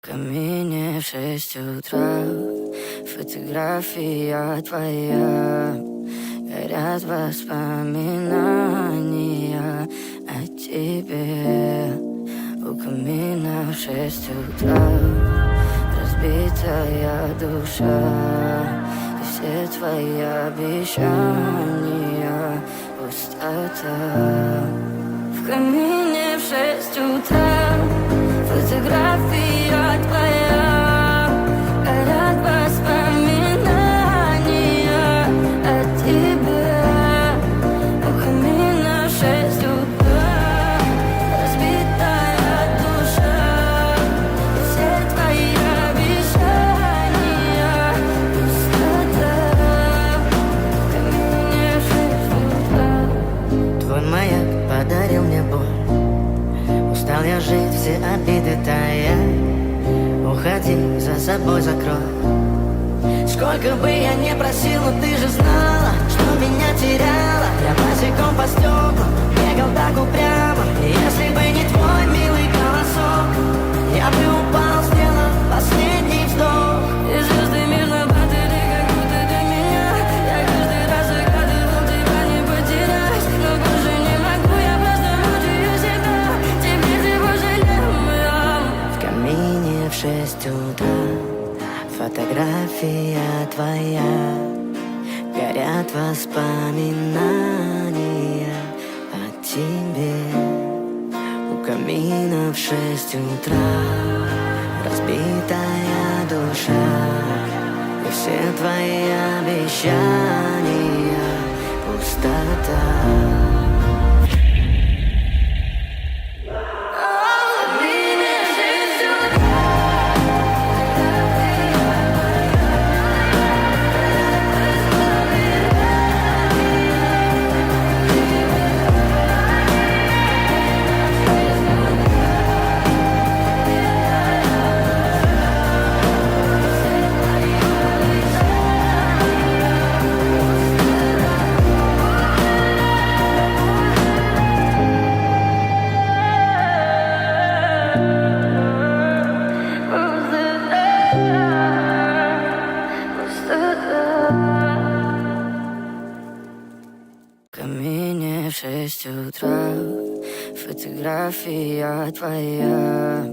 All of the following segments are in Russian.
камине в 6 утра, фотография твоя. Горят воспоминания о тебе. У камина в 6 утра разбитая душа, и все твои обещания пустота. В камине в 6 утра фотография твоя. Горят воспоминания о тебе. У камина в 6 утра разбитая душа, и все твои обещания пустота. В камине в 6 утра. Твой маяк подарил мне боль. Устал я жить, все обиды тая. Уходи, за собой закрой. Сколько бы я не просил, но ты же знала, что меня теряла. Я босиком по стеклам бегал так упрямо. И если бы не твой милый голосок, я бы упал, сделав последний вздох. И звезды мирно падали, как будто до меня. Я каждый раз загадывал тебя не потерять, но больше не могу, я просто мучаю себя. Теперь ты пожалел меня. В камине в 6 утра фотография твоя. Горят воспоминания о тебе. У камина в 6 утра разбитая душа, и все твои обещания пустота. В камине в 6 утра фотография твоя.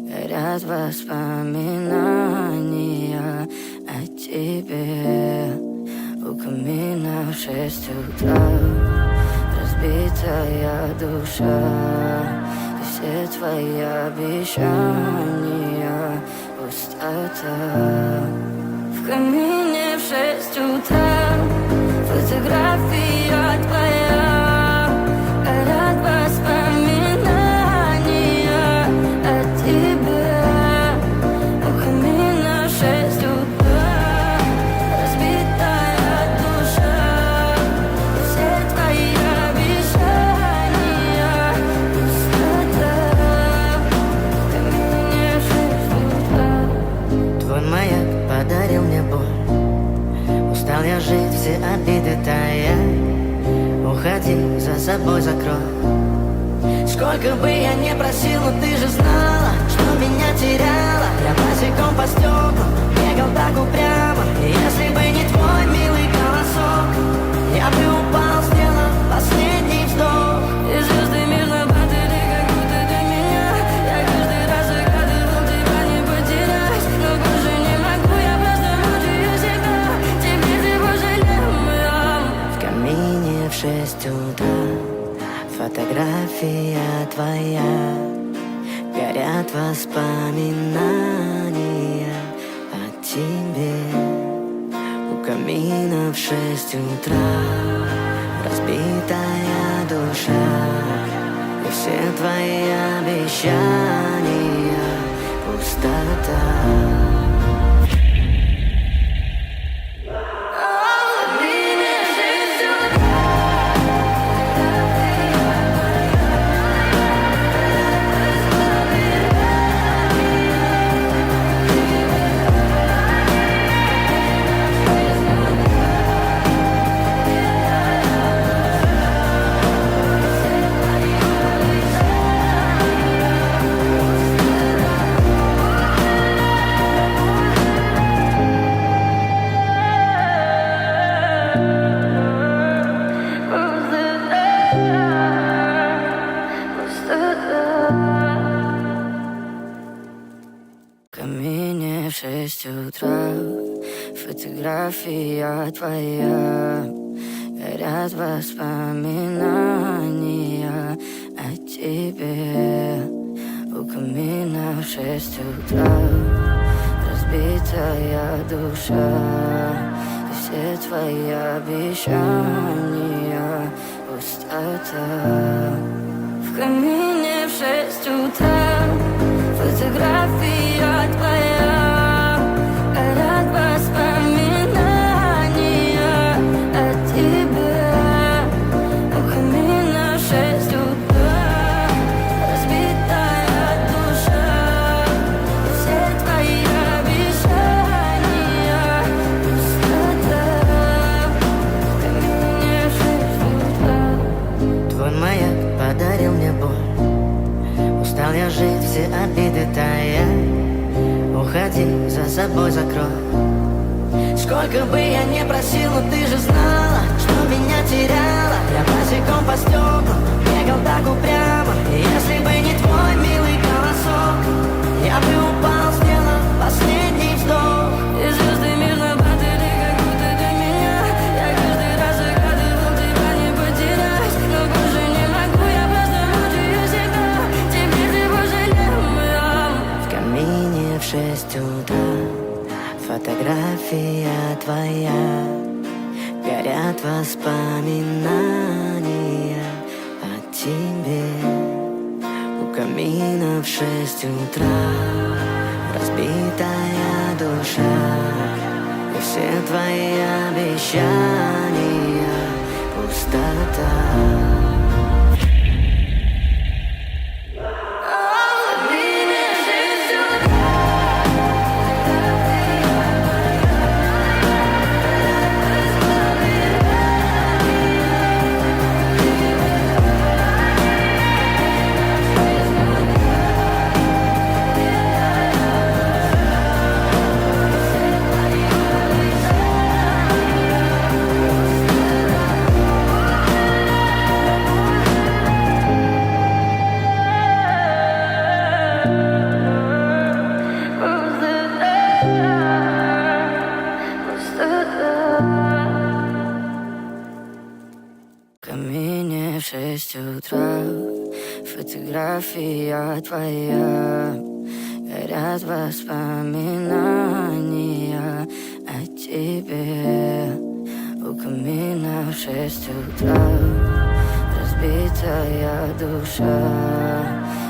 Горят воспоминания о тебе. У камина в 6 утра разбитая душа, и все твои обещания пустота. В камине в 6 утра фотография твоя. Горят воспоминания о тебе. У камина в 6 утра разбитая душа, и все твои обещания пустота. В камине в 6 утра. Твой маяк подарил мне боль. Устал я жить, все обиды тая. Уходи, за собой закрой. Сколько бы я не просил, но ты же знала, что меня теряла. Я босиком по стеклам бегал так упрямо. И если бы не твой милый голосок, я бы упал, сделав последний вздох. И звезды мирно падали, как будто до меня. Я каждый раз загадывал тебя не потерять, но больше не могу, я просто мучаю себя. Теперь ты пожалел меня. В камине в 6 утра фотография твоя. Горят воспоминания о тебе. У камина в 6 утра разбитая душа, и все твои обещания пустота. в 6 утра. Фотография твоя, горят воспоминания о тебе. У камина в 6 утра, разбитая душа, и все твои обещания пустота. В камине в 6 утра, фотография твоя, горят воспоминания о тебе. У камина в 6 утра, разбитая душа, и все твои обещания пустота. В камине в 6 утра. Твой маяк подарил мне боль. Устал я жить, все обиды тая. Уходи, за собой закрой. Сколько бы я не просил, но ты же знала, что меня теряла. Я босиком по стеклам бегал так упрямо. И если бы не твой милый голосок, я бы упал, сделав последний вздох. И звезды мирно падали, как будто до меня. Я каждый раз загадывал тебя не потерять, но больше не могу, я просто мучаю себя. Теперь ты пожалел меня. В камине в 6 утра, фотография твоя, горят воспоминания о тебе. У камина в 6 утра, разбитая душа, и все твои обещания пустота. В камине в 6 утра, фотография твоя, горят воспоминания о тебе. У камина в 6 утра, разбитая душа,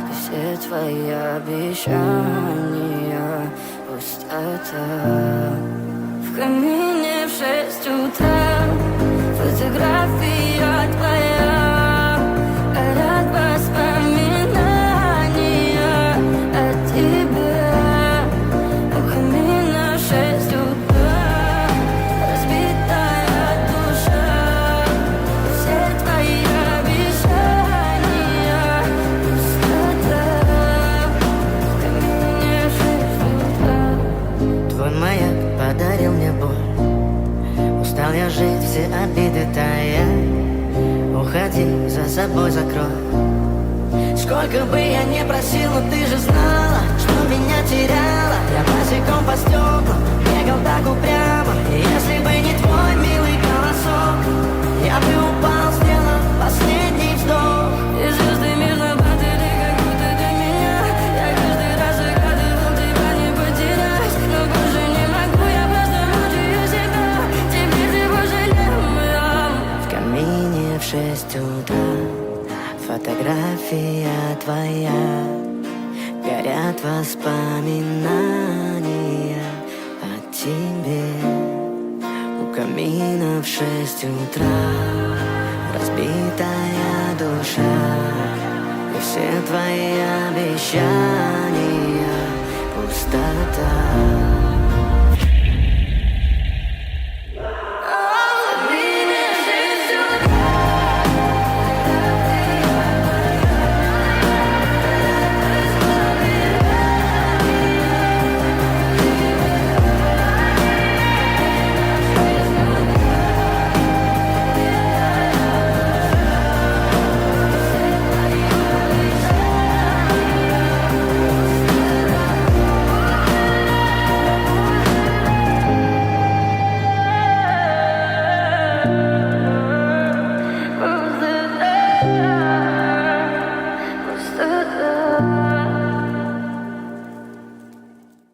и все твои обещания пустота. В камине в 6 утра, фотография твоя, горят воспоминания о тебе. У камина в 6 утра, разбитая душа, все твои обещания пустота. В камине в 6 утра. Твой маяк подарил мне боль. Устал я жить, все обиды тая. Уходи, за собой закрой. Сколько бы я не просил, но ты же знала, что меня теряла. Я босиком по стеклам бегал так упрямо. И если бы не твой милый голосок, я бы упал, сделав последний вздох. И звезды мирно падали, как будто до меня. Я каждый раз загадывал тебя не потерять, но больше не могу, я просто мучаю себя. Теперь ты пожалел меня. В камине в 6 утра, фотография твоя, горят воспоминания о тебе. У камина в 6 утра, разбитая душа, и все твои обещания пустота.